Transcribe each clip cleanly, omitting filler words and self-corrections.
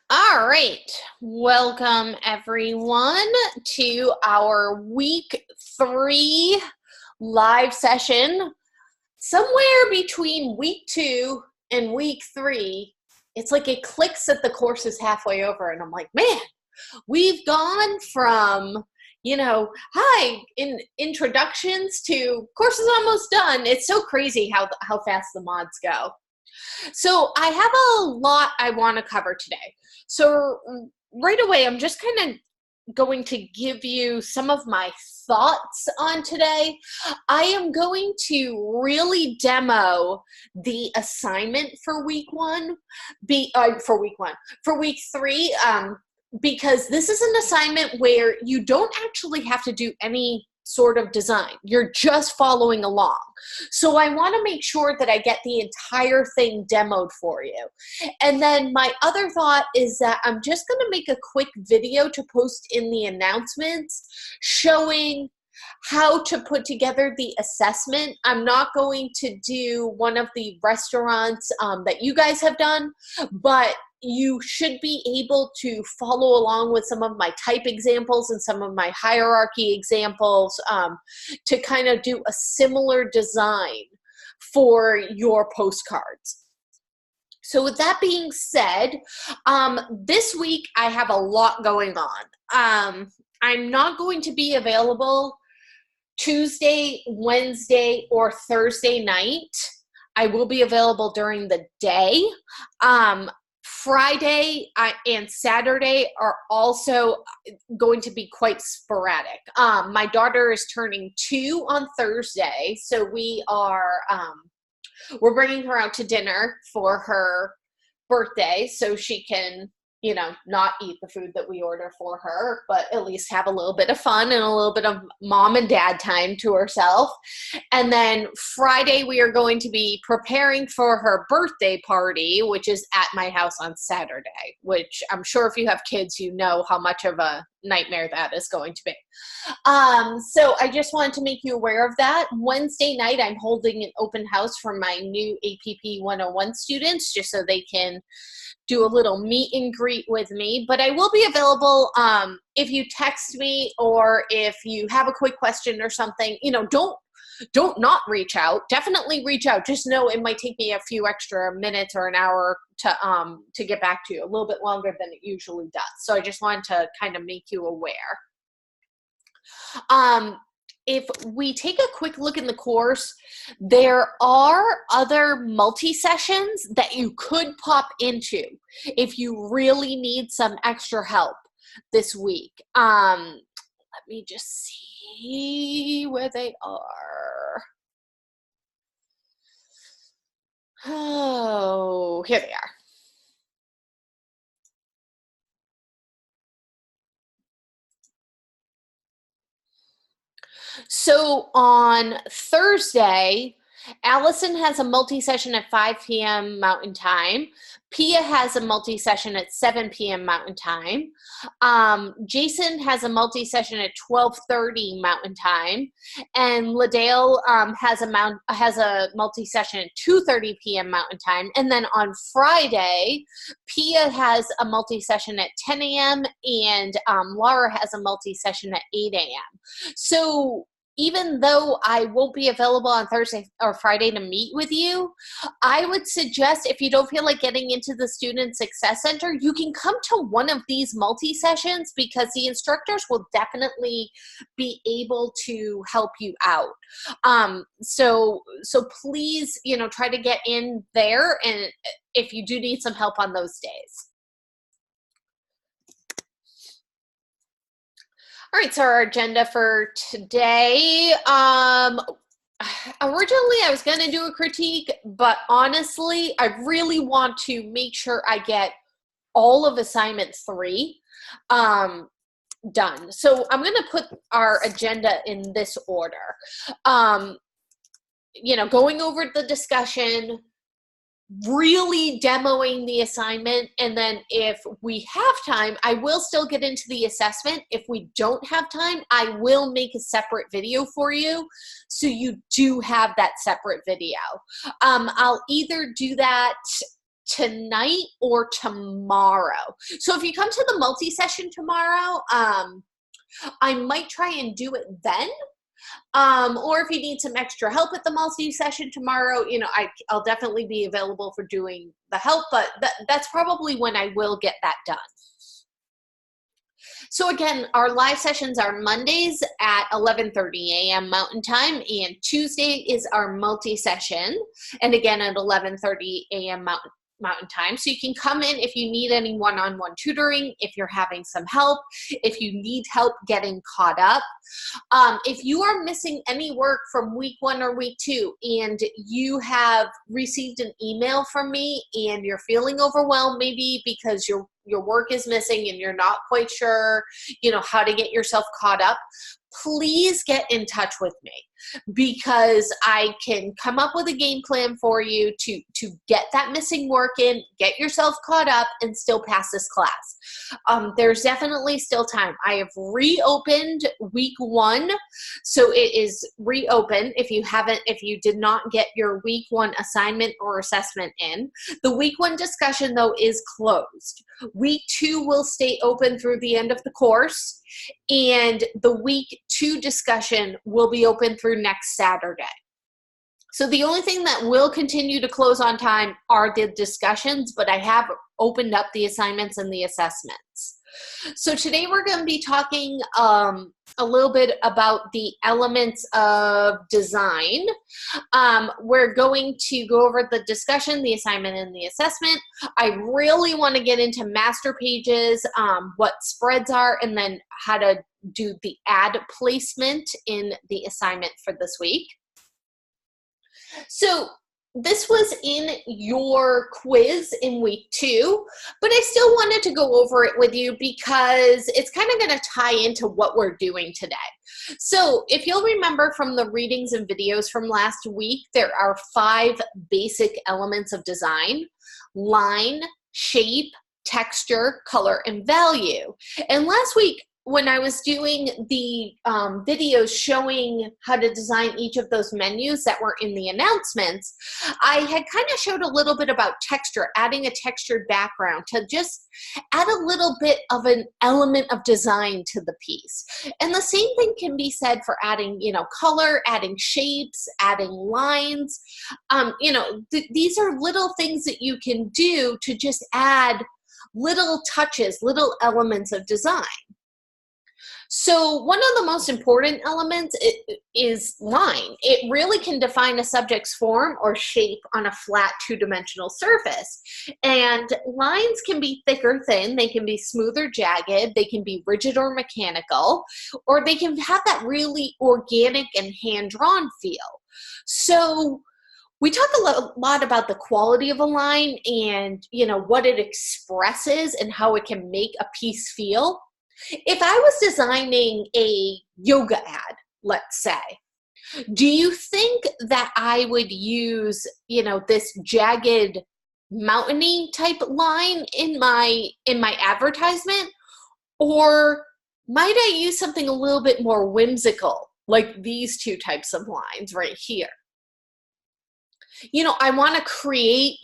All right, welcome everyone to our week 3 live session. Somewhere between week 2 and week 3, it's like it clicks that the course is halfway over, and I'm like, man, we've gone from, hi, in introductions to course is almost done. It's so crazy how fast the mods go. So I have a lot I want to cover today. So right away, I'm just kind of going to give you some of my thoughts on today. I am going to really demo the assignment for week 1, for week 3, because this is an assignment where you don't actually have to do any sort of design. You're just following along. So I want to make sure that I get the entire thing demoed for you. And then my other thought is that I'm just going to make a quick video to post in the announcements showing how to put together the assessment. I'm not going to do one of the restaurants that you guys have done, but you should be able to follow along with some of my type examples and some of my hierarchy examples to kind of do a similar design for your postcards. So with that being said, this week I have a lot going on. I'm not going to be available Tuesday, Wednesday, or Thursday night. I will be available during the day. Friday and Saturday are also going to be quite sporadic. My daughter is turning 2 on Thursday, so we're bringing her out to dinner for her birthday so she can, not eat the food that we order for her, but at least have a little bit of fun and a little bit of mom and dad time to herself. And then Friday, we are going to be preparing for her birthday party, which is at my house on Saturday, which I'm sure if you have kids, you know how much of a nightmare that is going to be. So I just wanted to make you aware of that. Wednesday night, I'm holding an open house for my new APP 101 students, just so they can do a little meet and greet with me. But I will be available if you text me, or if you have a quick question or something. Don't not reach out. Definitely reach out. Just know it might take me a few extra minutes or an hour to get back to you, a little bit longer than it usually does. So I just wanted to kind of make you aware. If we take a quick look in the course, there are other multi-sessions that you could pop into if you really need some extra help this week. Let me just see where they are. Oh, here they are. So on Thursday, Allison has a multi-session at 5 p.m. Mountain Time. Pia has a multi-session at 7 p.m. Mountain Time. Jason has a multi-session at 12:30 Mountain Time. And Ladale has a multi-session at 2:30 p.m. Mountain Time. And then on Friday, Pia has a multi-session at 10 a.m. and Laura has a multi-session at 8 a.m. So even though I won't be available on Thursday or Friday to meet with you, I would suggest, if you don't feel like getting into the Student Success Center, you can come to one of these multi-sessions, because the instructors will definitely be able to help you out. So please, try to get in there, and if you do need some help on those days. All right, so our agenda for today, originally I was going to do a critique, but honestly, I really want to make sure I get all of assignment 3 done. So I'm going to put our agenda in this order. Going over the discussion, really demoing the assignment, and then if we have time, I will still get into the assessment. If we don't have time, I will make a separate video for you, so you do have that separate video. I'll either do that tonight or tomorrow. So if you come to the multi-session tomorrow, I might try and do it then. Or if you need some extra help at the multi-session tomorrow, you know, I'll definitely be available for doing the help, but that's probably when I will get that done. So again, our live sessions are Mondays at 11:30 a.m. Mountain Time, and Tuesday is our multi-session, and again at 11:30 a.m. Mountain Time. So you can come in if you need any one-on-one tutoring, if you're having some help, if you need help getting caught up. If you are missing any work from week 1 or week 2 and you have received an email from me and you're feeling overwhelmed maybe because your work is missing and you're not quite sure, you know, how to get yourself caught up, please get in touch with me, because I can come up with a game plan for you to get that missing work in, get yourself caught up, and still pass this class. There's definitely still time. I have reopened week 1, so it is reopened. If you did not get your week 1 assignment or assessment in, the week 1 discussion though is closed. Week 2 will stay open through the end of the course, and the week 2 discussion will be open through next Saturday. So the only thing that will continue to close on time are the discussions, but I have opened up the assignments and the assessments. So today we're going to be talking a little bit about the elements of design. We're going to go over the discussion, the assignment, and the assessment. I really want to get into master pages, what spreads are, and then how to do the ad placement in the assignment for this week. So this was in your quiz in week 2, but I still wanted to go over it with you because it's kind of going to tie into what we're doing today. So if you'll remember from the readings and videos from last week, there are 5 basic elements of design: line, shape, texture, color, and value. And last week, when I was doing the videos showing how to design each of those menus that were in the announcements, I had kind of showed a little bit about texture, adding a textured background to just add a little bit of an element of design to the piece. And the same thing can be said for adding, you know, color, adding shapes, adding lines. You know, these are little things that you can do to just add little touches, little elements of design. So one of the most important elements is line. It really can define a subject's form or shape on a flat 2-dimensional surface. And lines can be thick or thin, they can be smooth or jagged, they can be rigid or mechanical, or they can have that really organic and hand-drawn feel. So we talk a lot about the quality of a line and, you know, what it expresses and how it can make a piece feel. If I was designing a yoga ad, let's say, do you think that I would use, you know, this jagged mountainy type line in my advertisement? Or might I use something a little bit more whimsical, like these 2 types of lines right here? You know, I want to create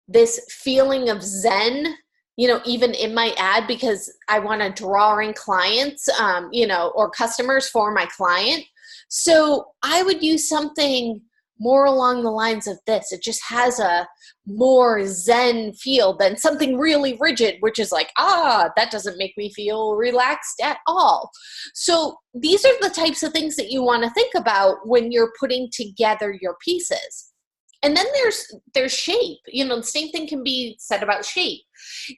this feeling of zen, you know, even in my ad, because I want to draw in clients, you know, or customers for my client. So I would use something more along the lines of this. It just has a more zen feel than something really rigid, which is like, that doesn't make me feel relaxed at all. So these are the types of things that you want to think about when you're putting together your pieces. And then there's shape. You know, the same thing can be said about shape.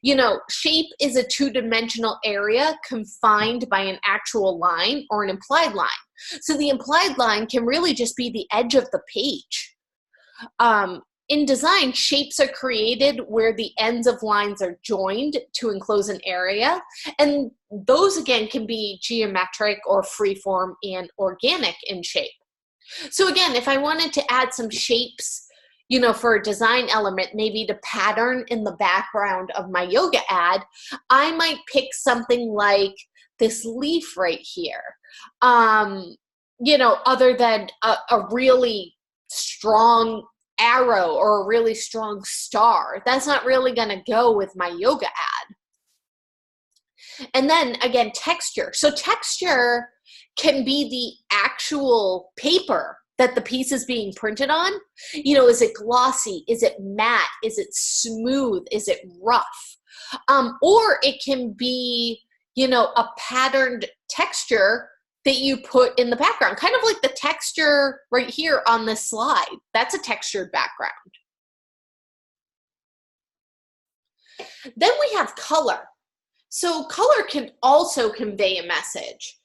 You know, shape is a 2-dimensional area confined by an actual line or an implied line. So the implied line can really just be the edge of the page. In design, shapes are created where the ends of lines are joined to enclose an area. And those, again, can be geometric or freeform and organic in shape. So again, if I wanted to add some shapes, you know, for a design element, maybe to pattern in the background of my yoga ad, I might pick something like this leaf right here. You know, other than a really strong arrow or a really strong star. That's not really going to go with my yoga ad. And then again, texture. So texture can be the actual paper that the piece is being printed on. You know, is it glossy? Is it matte? Is it smooth? Is it rough? Or it can be, you know, a patterned texture that you put in the background, kind of like the texture right here on this slide. That's a textured background. Then we have color. So color can also convey a message.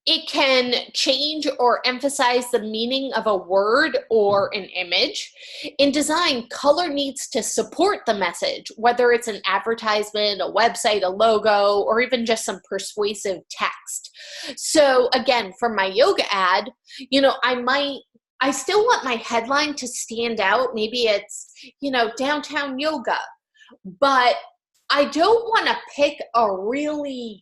It can change or emphasize the meaning of a word or an image. In design, color needs to support the message, whether it's an advertisement, a website, a logo, or even just some persuasive text. So again, for my yoga ad, you know, I still want my headline to stand out. Maybe it's, you know, downtown yoga, but I don't want to pick a really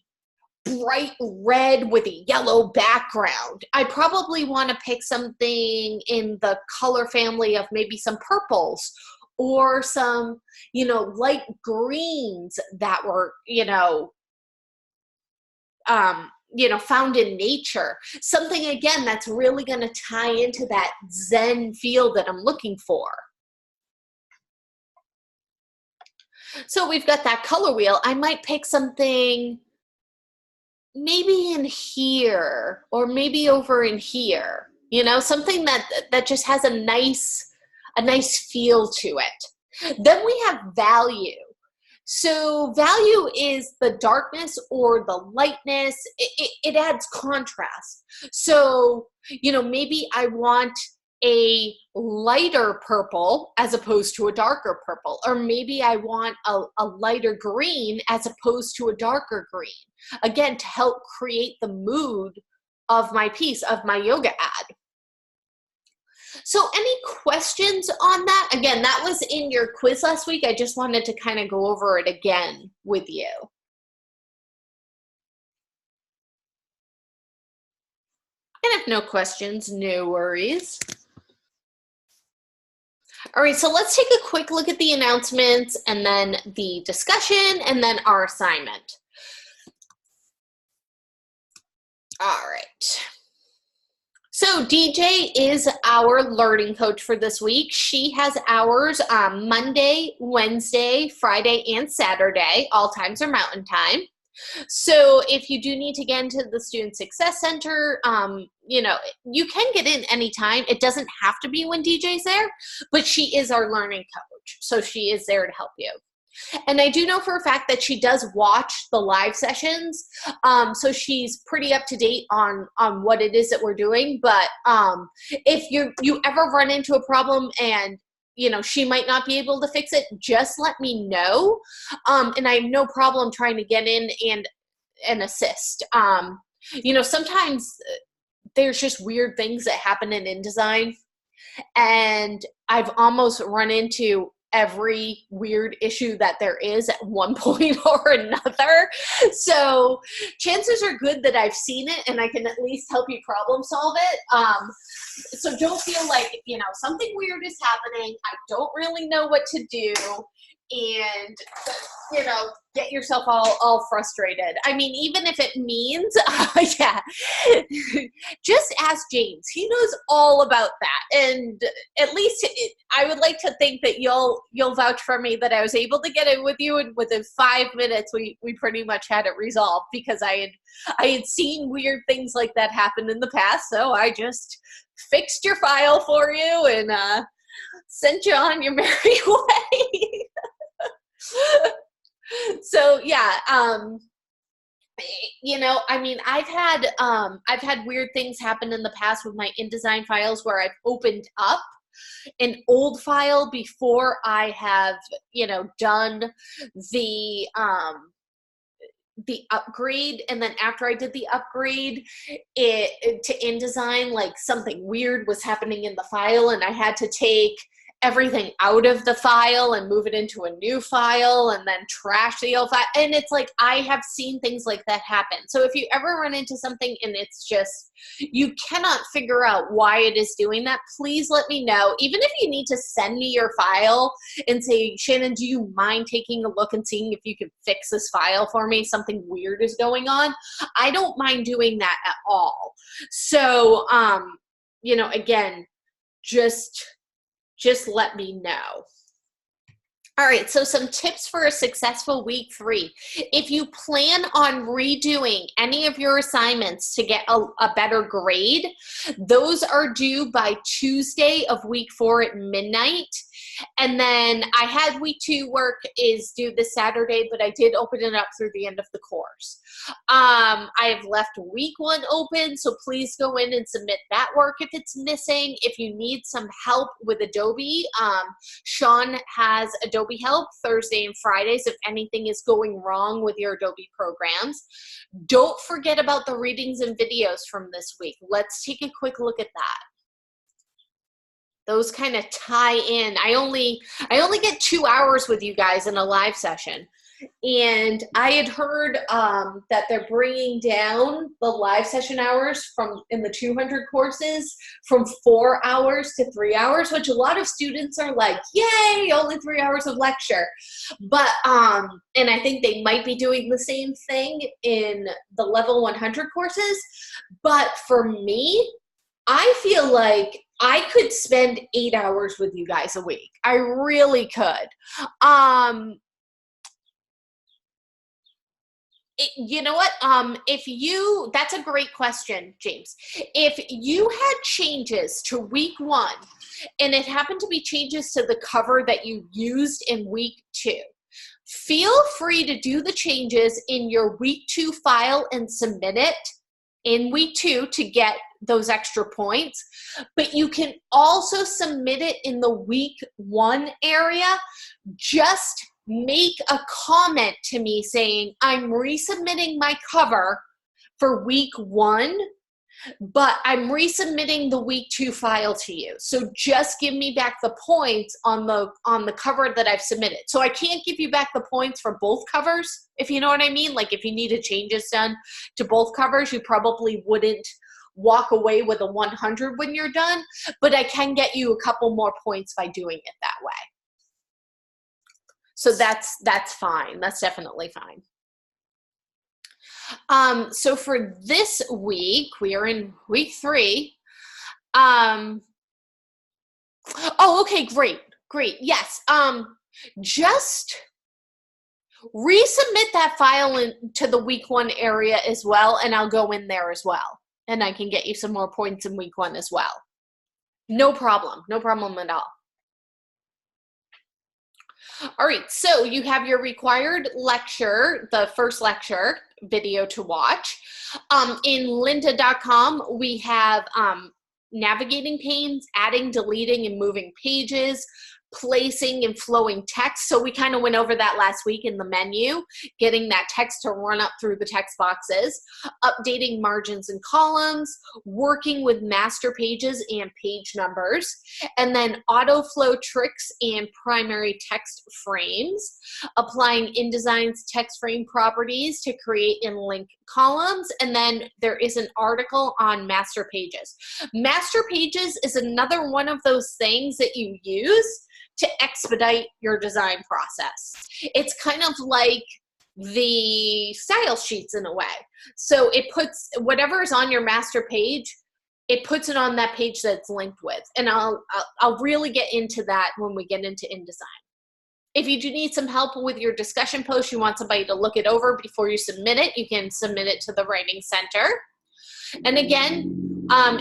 bright red with a yellow background. I probably want to pick something in the color family of maybe some purples or some, you know, light greens that were, found in nature. Something, again, that's really going to tie into that Zen feel that I'm looking for. So we've got that color wheel. I might pick something maybe in here or maybe over in here, you know, something that just has a nice feel to it. Then we have value. So value is the darkness or the lightness. It adds contrast. So, you know, maybe I want a lighter purple as opposed to a darker purple, or maybe I want a lighter green as opposed to a darker green. Again, to help create the mood of my piece, of my yoga ad. So any questions on that? Again, that was in your quiz last week. I just wanted to kind of go over it again with you. And if no questions, no worries. All right, so let's take a quick look at the announcements and then the discussion and then our assignment. All right. So DJ is our learning coach for this week. She has hours Monday, Wednesday, Friday, and Saturday. All times are Mountain Time. So if you do need to get into the Student Success Center, you know, you can get in anytime. It doesn't have to be when DJ's there, but she is our learning coach. So she is there to help you. And I do know for a fact that she does watch the live sessions. So she's pretty up to date on what it is that we're doing. But if you ever run into a problem and, you know, she might not be able to fix it, just let me know. And I have no problem trying to get in and assist. You know, sometimes there's just weird things that happen in InDesign. And I've almost run into every weird issue that there is at one point or another. So chances are good that I've seen it and I can at least help you problem solve it. So don't feel like, you know, something weird is happening. I don't really know what to do. And, you know, get yourself all frustrated. I mean, even if it means, just ask James. He knows all about that. And at least I would like to think that you'll vouch for me that I was able to get in with you, and within 5 minutes, we pretty much had it resolved because I had seen weird things like that happen in the past. So I just fixed your file for you and sent you on your merry way. So yeah, you know, I mean, I've had weird things happen in the past with my InDesign files where I've opened up an old file before I have, you know, done the upgrade, and then after I did the upgrade to InDesign, like something weird was happening in the file and I had to take everything out of the file and move it into a new file and then trash the old file. And it's like, I have seen things like that happen. So if you ever run into something and it's just, you cannot figure out why it is doing that, please let me know. Even if you need to send me your file and say, Shannon, do you mind taking a look and seeing if you can fix this file for me? Something weird is going on. I don't mind doing that at all. So, you know, again, just let me know. All right, so some tips for a successful week 3. If you plan on redoing any of your assignments to get a better grade, those are due by Tuesday of week 4 at midnight. And then I had week 2 work is due this Saturday, but I did open it up through the end of the course. I have left week 1 open, so please go in and submit that work if it's missing. If you need some help with Adobe, Sean has Adobe Help Thursday and Fridays if anything is going wrong with your Adobe programs. Don't forget about the readings and videos from this week. Let's take a quick look at that. Those kind of tie in. I only get 2 hours with you guys in a live session. And I had heard that they're bringing down the live session hours in the 200 courses from 4 hours to 3 hours, which a lot of students are like, yay, only 3 hours of lecture. But, and I think they might be doing the same thing in the level 100 courses. But for me, I feel like I could spend 8 hours with you guys a week. I really could. You know what? That's a great question, James. If you had changes to week 1 and it happened to be changes to the cover that you used in week 2, feel free to do the changes in your week 2 file and submit it in week 2 to get those extra points, but you can also submit it in the week 1 area. Just make a comment to me saying, I'm resubmitting my cover for week 1, but I'm resubmitting the week 2 file to you. So just give me back the points on the cover that I've submitted. So I can't give you back the points for both covers, if you know what I mean. Like if you needed changes done to both covers, you probably wouldn't walk away with a 100 when you're done, but I can get you a couple more points by doing it that way. So that's fine. That's definitely fine. So for this week, we are in week 3. Oh, okay, great. Yes. Just resubmit that file into the week 1 area as well, and I'll go in there as well. And I can get you some more points in week 1 as well. No problem at all. All right, so you have your required lecture, the first lecture video to watch. In lynda.com, we have navigating panes, adding, deleting, and moving pages, placing and flowing text. So we kind of went over that last week in the menu, getting that text to run up through the text boxes, updating margins and columns, working with master pages and page numbers, and then auto flow tricks and primary text frames, applying InDesign's text frame properties to create and link columns, and then there is an article on master pages. Master pages is another one of those things that you use to expedite your design process. It's kind of like the style sheets in a way. So it puts whatever is on your master page, it puts it on that page that's linked with. And I'll really get into that when we get into InDesign. If you do need some help with your discussion post, you want somebody to look it over before you submit it, you can submit it to the Writing Center. And again,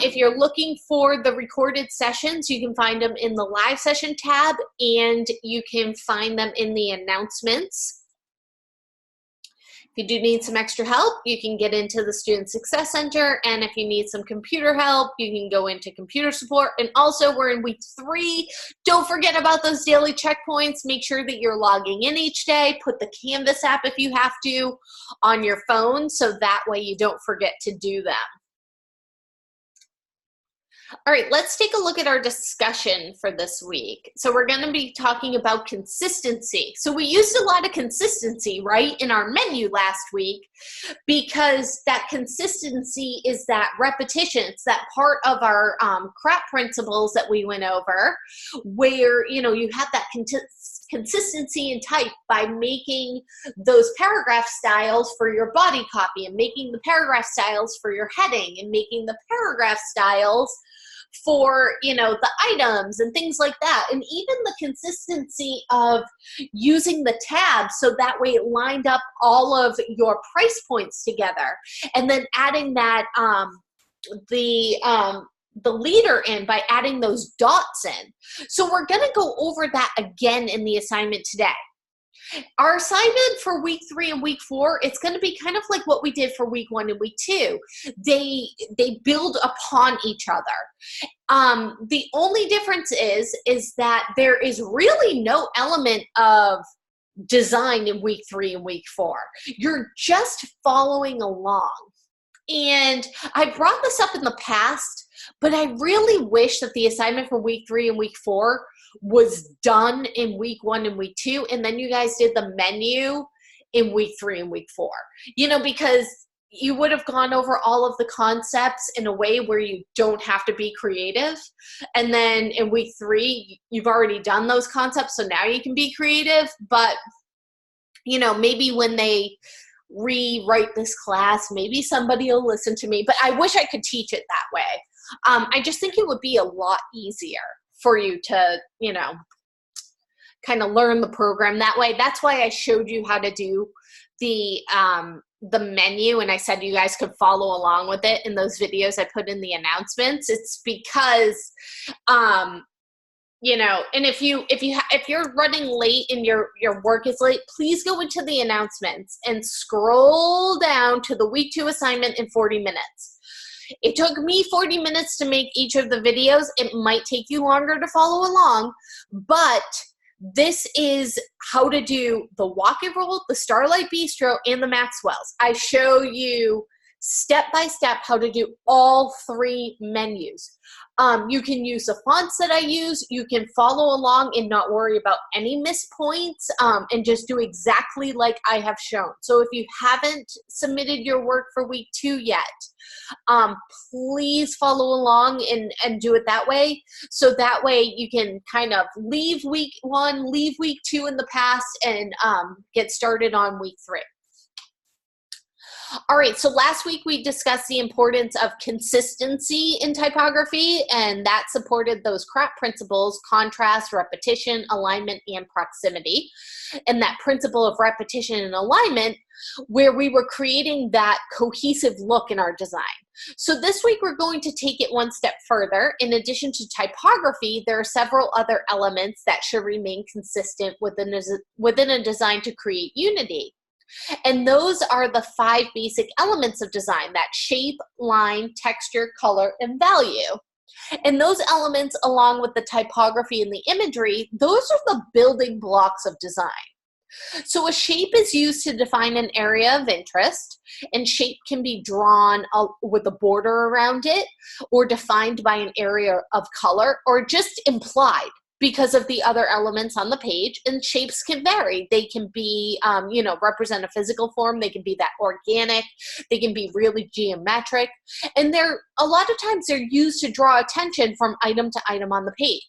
if you're looking for the recorded sessions, you can find them in the live session tab, and you can find them in the announcements. If you do need some extra help, you can get into the Student Success Center, and if you need some computer help, you can go into computer support. And also, we're in week 3. Don't forget about those daily checkpoints. Make sure that you're logging in each day. Put the Canvas app, if you have to, on your phone, so that way you don't forget to do them. All right, let's take a look at our discussion for this week. So we're going to be talking about consistency. So we used a lot of consistency, right, in our menu last week, because that consistency is that repetition. It's that part of our CRAP principles that we went over, where, you know, you have that consistency in type by making those paragraph styles for your body copy, and making the paragraph styles for your heading, and making the paragraph styles for, you know, the items and things like that. And even the consistency of using the tabs so that way it lined up all of your price points together, and then adding that the leader in by adding those dots in. So we're going to go over that again in the assignment today. Our assignment for week 3 and week 4, it's going to be kind of like what we did for week 1 and week 2. They build upon each other. The only difference is that there is really no element of design in week 3 and week 4. You're just following along. And I brought this up in the past, but I really wish that the assignment for week 3 and week 4 was done in week 1 and week 2, and then you guys did the menu in week 3 and week 4. You know, because you would have gone over all of the concepts in a way where you don't have to be creative. And then in week 3, you've already done those concepts, so now you can be creative. But, you know, maybe when they rewrite this class, maybe somebody will listen to me, but I wish I could teach it that way. I just think it would be a lot easier for you to, you know, kind of learn the program that way. That's why I showed you how to do the menu, and I said you guys could follow along with it in those videos I put in the announcements. It's because you know, and if you're running late and your work is late, please go into the announcements and scroll down to the week 2 assignment in 40 minutes. It took me 40 minutes to make each of the videos. It might take you longer to follow along, but this is how to do the walk and roll, the Starlight Bistro, and the Maxwell's. I show you step by step how to do all 3 menus. You can use the fonts that I use. You can follow along and not worry about any missed points, and just do exactly like I have shown. So if you haven't submitted your work for week 2 yet, please follow along and do it that way. So that way you can kind of leave week 1, leave week 2 in the past, and get started on week 3. All right, so last week we discussed the importance of consistency in typography, and that supported those CRAP principles: contrast, repetition, alignment, and proximity. And that principle of repetition and alignment, where we were creating that cohesive look in our design. So this week we're going to take it one step further. In addition to typography, there are several other elements that should remain consistent within a design to create unity. And those are the 5 basic elements of design: that shape, line, texture, color, and value. And those elements, along with the typography and the imagery, those are the building blocks of design. So a shape is used to define an area of interest, and shape can be drawn with a border around it, or defined by an area of color, or just implied because of the other elements on the page. And shapes can vary. They can be, you know, represent a physical form. They can be that organic. They can be really geometric. And a lot of times they're used to draw attention from item to item on the page.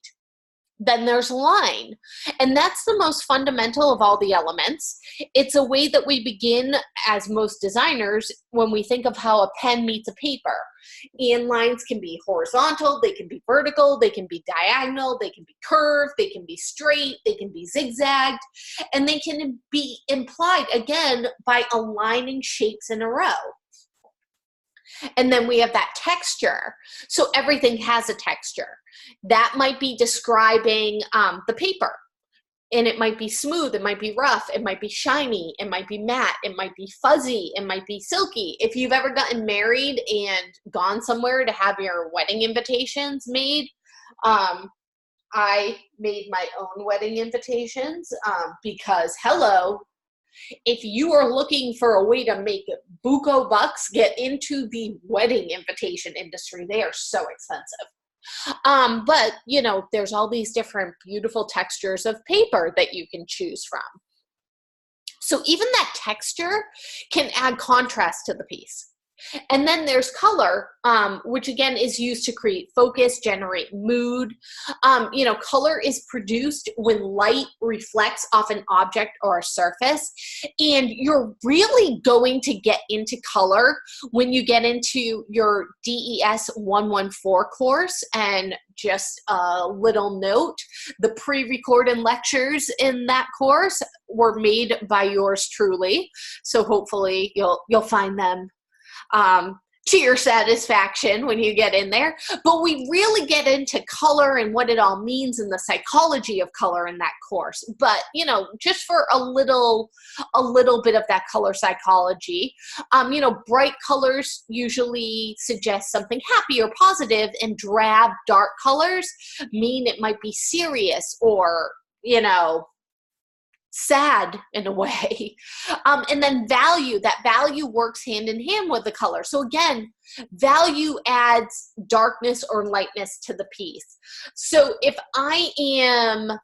Then there's line, and that's the most fundamental of all the elements. It's a way that we begin as most designers when we think of how a pen meets a paper. And lines can be horizontal, they can be vertical, they can be diagonal, they can be curved, they can be straight, they can be zigzagged, and they can be implied, again, by aligning shapes in a row. And then we have that texture. So everything has a texture. That might be describing the paper. And it might be smooth, it might be rough, it might be shiny, it might be matte, it might be fuzzy, it might be silky. If you've ever gotten married and gone somewhere to have your wedding invitations made, I made my own wedding invitations because, hello, if you are looking for a way to make buco bucks, get into the wedding invitation industry. They are so expensive. But, you know, there's all these different beautiful textures of paper that you can choose from. So even that texture can add contrast to the piece. And then there's color, which again is used to create focus, generate mood. You know, color is produced when light reflects off an object or a surface. And you're really going to get into color when you get into your DES 114 course. And just a little note, the pre-recorded lectures in that course were made by yours truly. So hopefully you'll find them to your satisfaction when you get in there. But we really get into color and what it all means and the psychology of color in that course. But, you know, just for a little bit of that color psychology, you know, bright colors usually suggest something happy or positive, and drab, dark colors mean it might be serious or, you know, sad in a way. And then value, that value works hand in hand with the color. So again, value adds darkness or lightness to the piece. So if I am,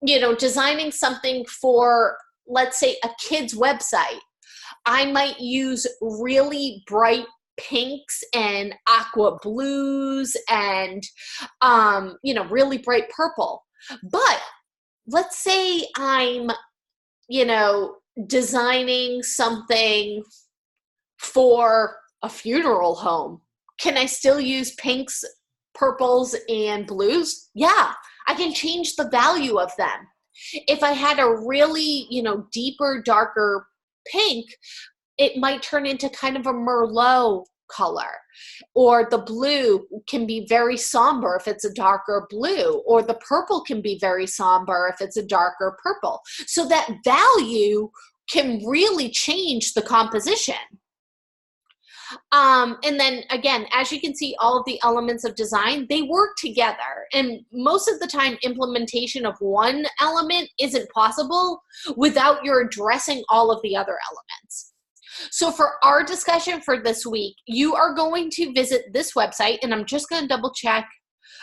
you know, designing something for, let's say, a kid's website, I might use really bright pinks and aqua blues and, you know, really bright purple. But let's say I'm, you know, designing something for a funeral home. Can I still use pinks, purples, and blues? Yeah, I can change the value of them. If I had a really, you know, deeper, darker pink, it might turn into kind of a Merlot color. Or the blue can be very somber if it's a darker blue, or the purple can be very somber if it's a darker purple. So that value can really change the composition. And then again, as you can see, all of the elements of design, they work together. And most of the time, implementation of one element isn't possible without your addressing all of the other elements. So for our discussion for this week, you are going to visit this website, and I'm just going to double check.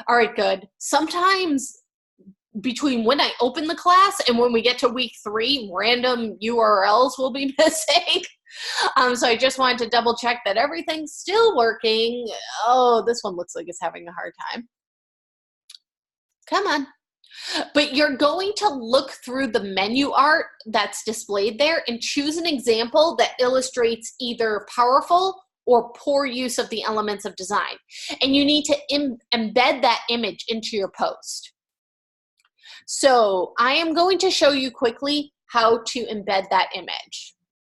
All right, good. Sometimes between when I open the class and when we get to week 3, random URLs will be missing. So I just wanted to double check that everything's still working. Oh, this one looks like it's having a hard time. Come on. But you're going to look through the menu art that's displayed there and choose an example that illustrates either powerful or poor use of the elements of design. And you need to embed that image into your post. So I am going to show you quickly how to embed that image.